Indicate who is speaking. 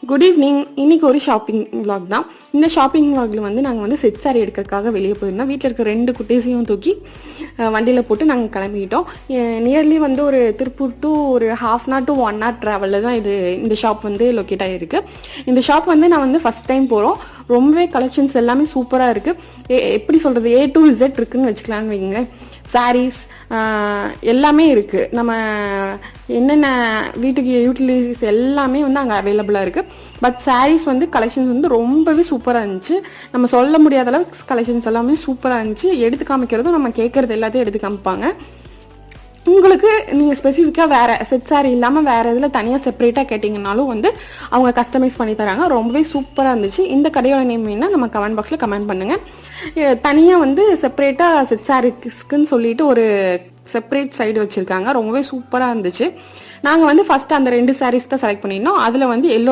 Speaker 1: Good evening. இன்னைக்கு ஒரு shopping vlog தான். இந்த ஷாப்பிங் vlogல வந்து நாங்கள் வந்து செட் சாரி எடுக்கிறதுக்காக வெளியே போயிருந்தோம். வீட்டில் இருக்க 2 குட்டீஸையும் தூக்கி வண்டியில் போட்டு நாங்கள் கிளம்பிக்கிட்டோம். நியர்லி வந்து ஒரு திருப்பூர் டு ஒரு ½ hour to 1 hour ட்ராவலில் தான் இந்த ஷாப் வந்து லொக்கேட் ஆகிருக்கு. இந்த ஷாப் வந்து நான் வந்து ஃபஸ்ட் டைம் போகிறோம். ரொம்பவே கலெக்ஷன்ஸ் எல்லாமே சூப்பராக இருக்குது. எப்படி சொல்கிறது, A to Z இருக்குதுன்னு வச்சுக்கலான்னு வைங்க. சாரீஸ் எல்லாமே இருக்குது. நம்ம என்னென்ன வீட்டுக்கு யூட்டிலிட்டிஸ் எல்லாமே வந்து அங்கே அவைலபிளாக இருக்குது. பட் சாரீஸ் வந்து கலெக்ஷன்ஸ் வந்து ரொம்பவே சூப்பராக இருந்துச்சு. நம்ம சொல்ல முடியாத அளவுக்கு கலெக்ஷன்ஸ் எல்லாமே சூப்பராக இருந்துச்சு. எடுத்து காமிக்கிறதும் நம்ம கேட்குறது எல்லாத்தையும் எடுத்து காமிப்பாங்க. உங்களுக்கு நீங்கள் ஸ்பெசிஃபிக்காக வேறு செட் சாரி இல்லாமல் வேறு இதில் தனியாக செப்பரேட்டாக கேட்டிங்கனாலும் வந்து அவங்க கஸ்டமைஸ் பண்ணி தராங்க. ரொம்பவே சூப்பராக இருந்துச்சு. இந்த கடையோட நேம் என்ன நம்ம கமெண்ட் பாக்ஸில் கமெண்ட் பண்ணுங்கள். தனியாக வந்து செப்பரேட்டாக செட் சாரீஸ்க்குன்னு சொல்லிட்டு ஒரு செப்பரேட் சைடு வச்சுருக்காங்க. ரொம்பவே சூப்பராக இருந்துச்சு. நாங்கள் வந்து ஃபஸ்ட்டு அந்த 2 சாரீஸ் தான் செலக்ட் பண்ணியிருந்தோம். அதில் வந்து எல்லோ